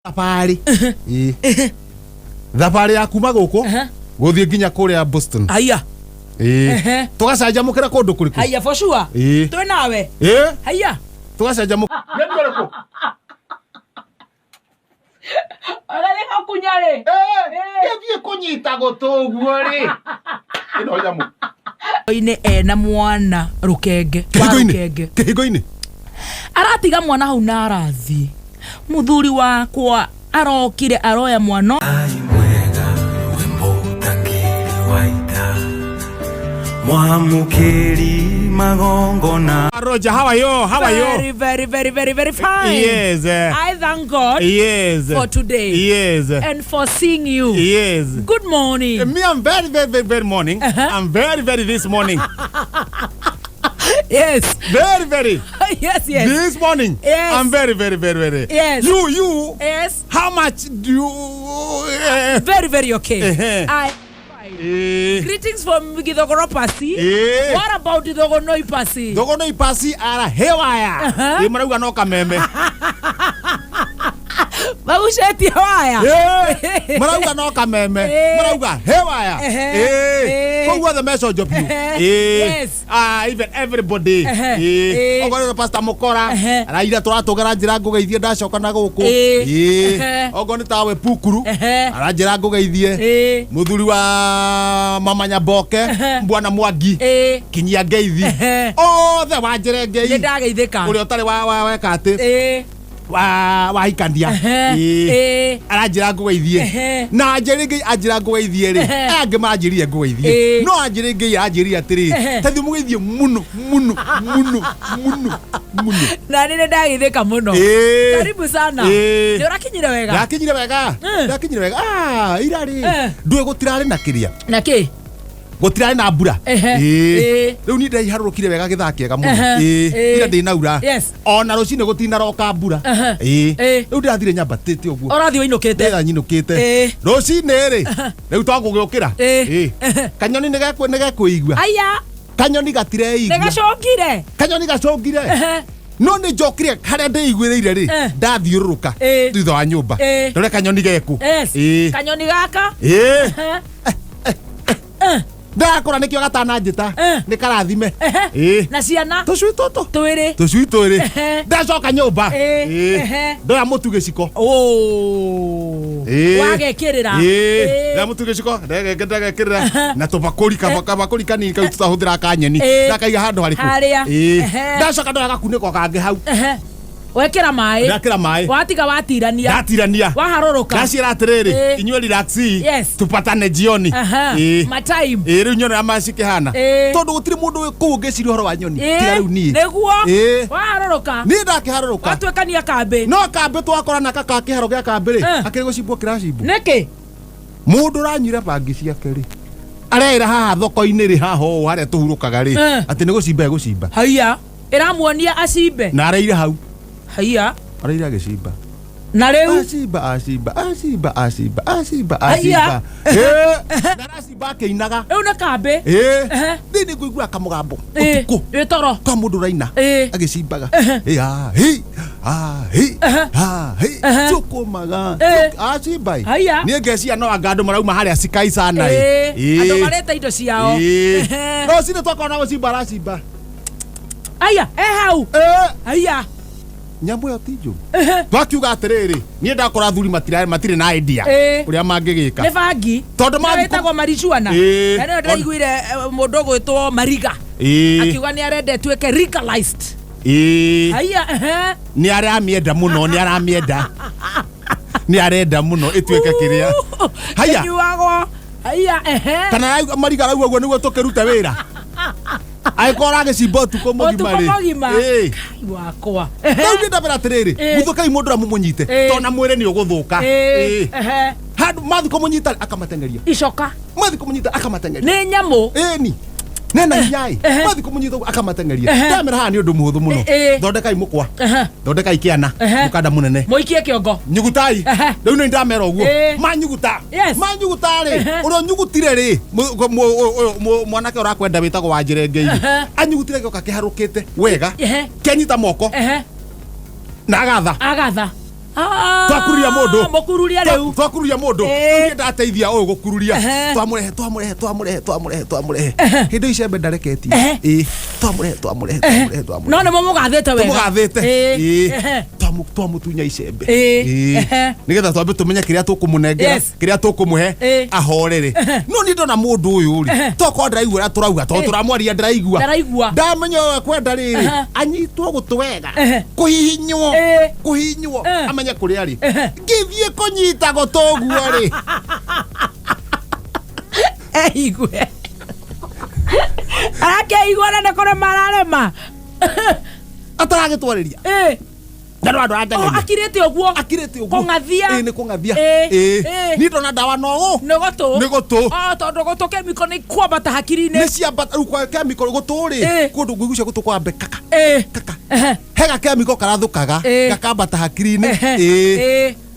Thabarĩ thabarĩ ya kuma guku guthie nginya kuria Boston. Haya tugacanjamukira kundu kuriku. Haya for sure twi nawe. Haya tugacanjamukira kuriku. Arale hakunyare thie kunyita gutuguo ri ino nyamu ine ena mwana rukenge wa rukenge kihigo-ini aratiga mwana hau na arathi muthuri wakwa arokire aroya mwana Mwamukiri magongona. Roger, how are you? How are you? Very fine. Yes. I thank God. Yes. For today. Yes. And for seeing you. Yes. Good morning. Me, I'm very morning. I'm very this morning. Yes. Very. Yes. This morning. Yes. I'm very. Yes. You. Yes. How much do you? Very okay. Greetings from Githogoro Pasi. What about Githogoro Pasi? Githogoro Pasi ara hewaya. Marauga no kameme. Bagusheti hewaya. Marauga no kameme. Marauga hewaya. Koguo the message of you. Yes. Even everybody. Ogoro Pastor Mukora. Araira turatugera njira ngugeithie ndacoka na guku. Ogo ni tawe pukuru. Aranjira ngugeithie. Muthuri wa Mama Nyaboke. Bwana Mwangi. Kinyia ngeithi. Othe wanjire ngei. Ndageithika. Uri utari wa kati. wa ikandia aranjira ngugeithie na anjirige anjira ngugeithie ri ange manjirie ngugeithie no anjirige anjirie atiri tathi mugeithie muno na nene ndageithika muno karibu sana ni urakinyire wega ndakinyire wega irari ndwe gutirari na kiria na ki gutirari na mbura riu ni ndaiharurukire wega githakiega muno ira ndinaura ona rucine gutinaroka mbura riu ndirathire nyambatite uguo urathi wainukite ndira nyinukite rucine ri riu twagugiukira kanyoni nigekuigua aya kanyoni gatireigua nigacongire kanyoni gacongire no ni njokire karia ndeiguireire ri ndathiururuka thutha wa nyumba ndore kanyoni geku kanyoni gaka ndakora nikio gatana njita ni karathime na ciana tucui tutu twiri ndacoka nyumba ndoya mutu giciko wagekirira ndoya mutu giciko ndagekirira na tubakuri kabakuri kanini kau tutahuthira kanyeni ndakaiga handu hariku ndacoka ndoya gakuniko kange hau wekira mai ndakira mai watiga watirania waharuruka gacira atiriri inywe relax tupatane jioni my time riu nyoni amacike hana tondu gutiri mundu ku ngeciri horo wa nyoni tiga riu nie neguo waharuruka ni ndakiharuruka watwekania kambe no kambe twakora na kaka kiharo gia kambe ri akiri gucibwo kiracibwo niki mundu ranyire bangi ciake ri areira haha thoko-ini ri haha o haria tuhurukaga ri ati ni gucimba gucimba haya iramuonia acimbe na areire hau haya areire agicimba na riu acimba ndaracimba akĩinaga riu na kambe thĩinĩ ngũigua kamugambo ũtukũ ĩtoro ka mũndũ raina agĩcimbaga cũkũmaga acimba niĩ ngeciria no anga andũ marauma harĩa Sky Sana andũ marete indo ciao rũcinĩ twakona gũcimba aracimba aya hau aya nyambo ya tijo twakiuga atiriri nie ndakora athuri matire na idea uria mangigika ne bangi tondu magitagwo marijuana na ndaiguire mundu gwitwo Mariga akiuga ni arende tweke legalized aya ni aramienda muno ni arenda muno itweke kiria haya nyuago aya kana Mariga rauga guo niguo tukiruta wira aikora agicimba utuko mugima ri wakwa ndio ndabera atiriri muthukai mundu ramumunyite tona mwire ni uguthuka handu mathiko munyita akamatengeria icoka mathiko munyita akamatengeria ni nyamu ni nena yai mathiko munyita akamatengeria ndamera ha ni undu muhuthu muno thondekai mukwa thondekai kiana mukanda munene muikie kiongo nyugutai riu ni ndamera uguo manyuguta ri urio nyugutire ri mwanake urakwenda witagwo wanjire ngei anyugutire gioka kiharukite wega kenyita moko na agatha twakururia mundu mukururia riu twakururia mundu ndateithia uyu gukururia twamurehe hindo icembe ndareketie twamurehe no ne mugathete wega mugathete twamutunya icembe nigetha twambe tumenye kiria tukumunengera kiria tukumuhe ahorere no ni ndona mundu uyu ri toko ndiraigua turauga to turamwaria ndiraigua ndamenya kwenda riri anyitwo gutwega kuhinywo amenye kuria ri ngithie kunyita gutoguo ri igwe arakeigua na ndekore mararema ataragitwariria Ndano ando atengene. Akirete oguo. Kongathia. Ni kongathia. Ni ndona ndawa no. Nigoto. Tondu goto chemical ni kwambata hakiri-ini. Ni ciambata kwa chemical guturi. Kundu nguigucia gutu kwambe kaka. Hega chemical karathukaga. Gakambata hakiri-ini.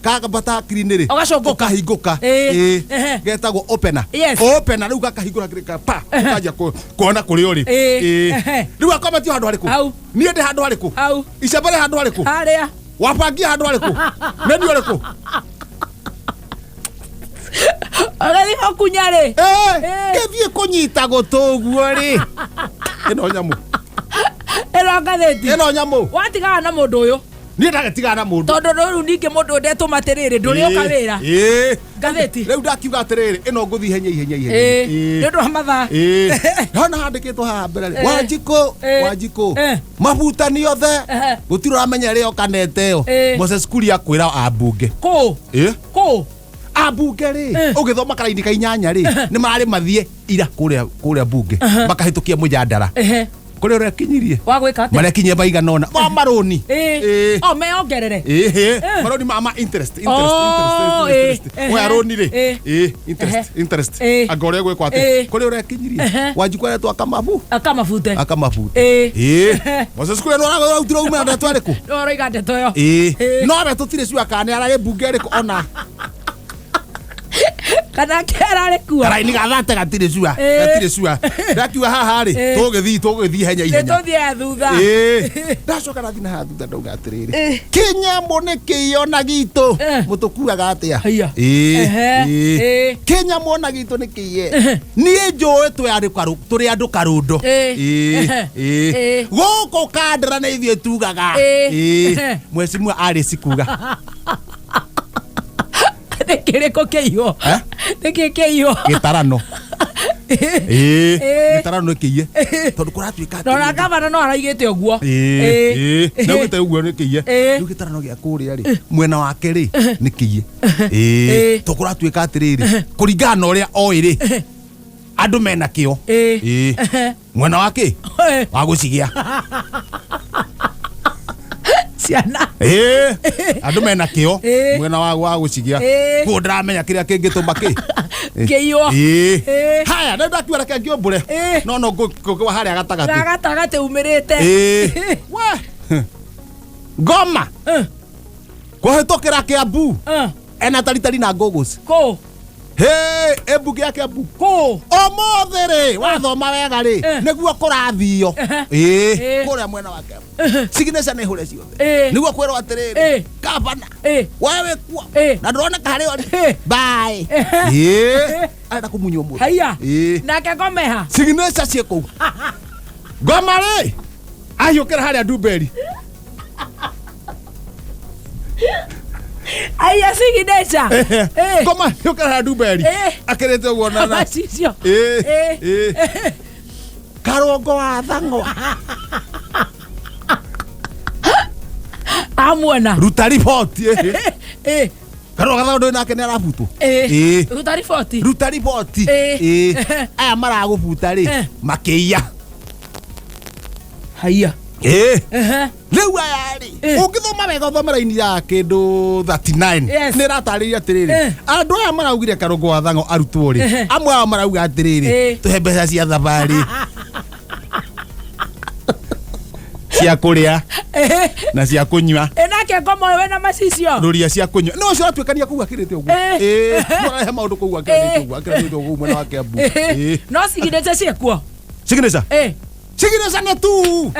Kakambata hakiri-ini ri. Ugacogoka. Kahinguka. Getagwo opener. Opener riu gakahingura kirika pa. Ukaja kuona kuri uri. Riu akomatio handu hariku. Ni ndi handu hariku. Icambere handu hariku. Haria. Wapangia handu hariku. Nani hariku? Agathi okunyare. Gethie kunyita gutuguo ri. Eno nyamu. Eno ngatheti. Eno nyamu. Watigaga na mundu uyu. Ni ndagetiga na mundu. Tondu riu ninge mundu ndeto matiriri nduri ukawira. Ngatheti. Riu ndakiuga atiriri eno nguthi ihenya. Ni ndu amatha. Hana handikitwo haha mbere. Wanjiko. Mabuta ni othe. Gutiro amenya rio kaneteo. Moses Kuria kwira abunge. Ko. Abunge ri. Ugithoma karaini ka inyanya ri. Ni mari mathie ira kuria bunge. Makahitukia mujandara. Kuri ore kinyirie wagwika ate mare kinye baiga nona wa maroni meongerere maroni mama interest wa roni ri interest agore gwe kwate kuri ore kinyirie wajikwa tu akamafute Moses Kuria no utira uma ndeto ariku no roiga ndeto yo no be tutire ciwa kane ara bunge ariku ona kana kera rekua ara ni gathate gatire ciwa ndakiwa haha ri tugithi henya tuthie thutha ndacoka na thina ha thutha ndauga atiriri Kinyambo ni kiona gitu mutukuaga atia Kinyambo na gitu ni kiye nie njoe turi andu karundo goko kandra na ithie tugaga mwecimu ari sikuga Kireko keyo. Keyo. Gitarano. Gitarano kiye. Tondu kuratwika. Rora gavana no araigite oguo. Na gite oguo ni kiye. Riu gitarano gia kuria ri. Mwena wake ri ni kiye. To kuratwika atiriri. Kuringana uria oiri. Andu mena kio. Mwena wake wa gucigia. Ciana andu mena kio mwena wa gucigia ku ndramenya kiria kingituma kiyo haya nda ndakiwara ke ngiombure no kwa haria gatagate umirite we Ngoma kuhitokera Kiambu ena taritari na Ngũgũci ko ebunge ya Kiambu ko omothere wathoma wega ri niguo kurathio kuria mwena wa Kiambu signature ni hure ciothe niguo kwirwo atiriri gavana wewe kwa na ndrona kare bye arenda kumunywo mu haya nake Ngomeha signature cieko Ngoma ri ayukira haria Ndumberi aya signature Ngoma yukira haria Ndumberi akirete uguo na macicio Karongo wa Thang'wa amwona ruta report Karongo Thang'wa nake ni arabutwo ruta report aya maragubuta ri makiya haya riu aya ri ungithoma wega thomera-ini ya kindu 39 ni ratariria atiriri andu aya maraugire Karongo wa Thang'wa arutwo ri amwe ao marauga atiriri tuhe mbeca cia thabari cia kuria na cia kunywa nake Ngoma we na macicio ruria cia kunywa no cio atwikania kuga kirite uguo no he maundu kuga kirite uguo mwena wa Kiambu no signature ciekuo signature signature ne tu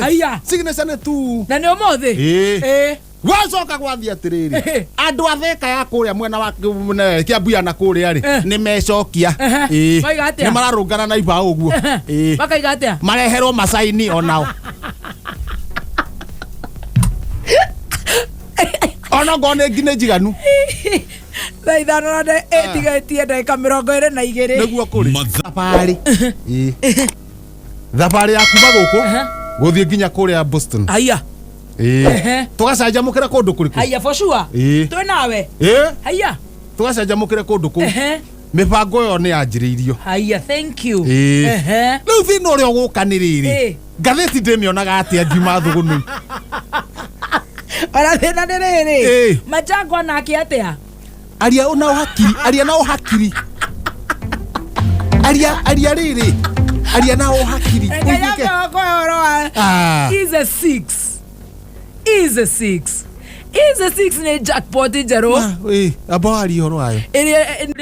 haya signature ne tu na ni umuthi gwacoka gwathi atiriri andu atheka ya kuria mwena wa Kiambu na kuria ri ni mecokia ni mararungana na iba uguo bakaiga atia mareherwo masaini onao ona ngone ngine njiganu Thaithano na etigetie ndagika 22 niguo kuri thabari ya kuma guku guthie nginya kuria Boston haya tugacanjamukira kundu kuriku haya for sure twi nawe haya tugacanjamukire kundu ku mibango yo ni yanjiriirio haya thank you riu thina uria gukaniriri ngatheti ndimionaga atia ngiuma thugunu Ora thina ni riri Majango nake atia aria una uhakiri aria na uhakiri aria riri aria na uhakiri is a 6 ni jackpot jero abari horo ayo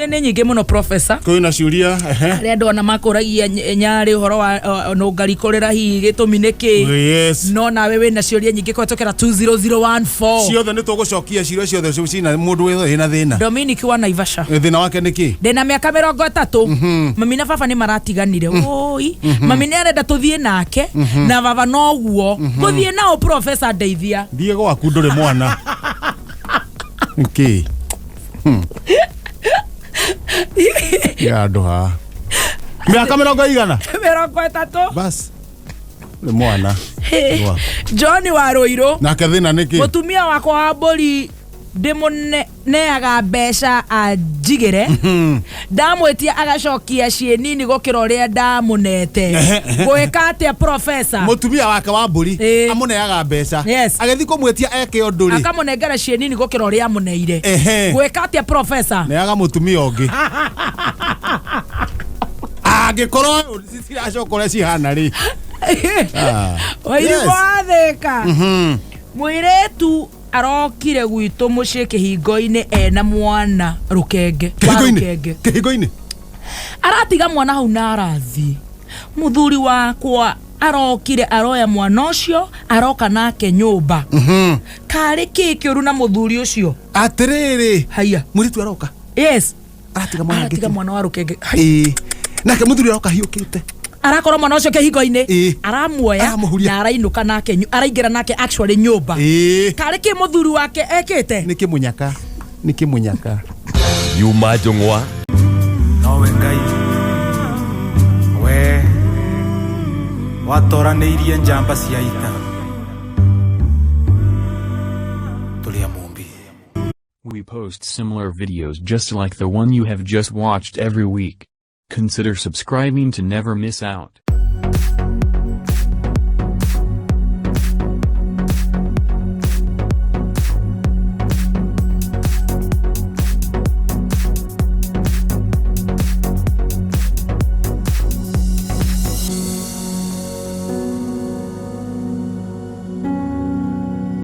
ni nyingi muno professor kwina ciuria aria ndona makuragia nyari horo wa no ngari kurira hi gitumi niki no nawe wina ciuria nyingi kwetokera 20014 ciothe ni tugucokia ciuria ciothe cina mundu wina thina Dominic wa Naivasha thina wake niki ndina miaka 30 mami na baba ni maratiganire oi mami ni arenda tuthie nake na baba no guo tuthie nao professor Deithia thie gwaku nduri mwana okay ya doha miaka 30 bas ni mwana John wa Roiro na kathina niki mutumia wakwa wa mburi ndimune neaga mbeca anjigire ndamwetia agacokia cienini gukira uria ndamunete gwika atia professor mutumia wake wa mburi amuneaga mbeca agethi kumwetia eke unduri akamunengera cienini gukira uria amuneire gwika atia professor neaga mutumia ungi agikorwo ciracoka cihana ri watheka mwiretu arokire gwitu mucii kihingo-ini ena mwana rukenge kihingo-ini aratiga mwana hau na arathi muthuri wakwa arokire aroya mwana ucio aroka nake nyumba kari ki kiuru na muthuri ucio atiriri haya muritu aroka yes aratiga mwana wa rukenge nake muthuri aroka hiukite arakorwo mwana ucio kihingo-ini aramuoya na arainuka nake araingira nake actually nyumba kari ki muthuri wake ekite niki munyaka Yuma Jongwa nowe Ngai we watoranĩirie njamba cia ita tulia mumbi. We post similar videos just like the one you have just watched every week. Consider subscribing to never miss out.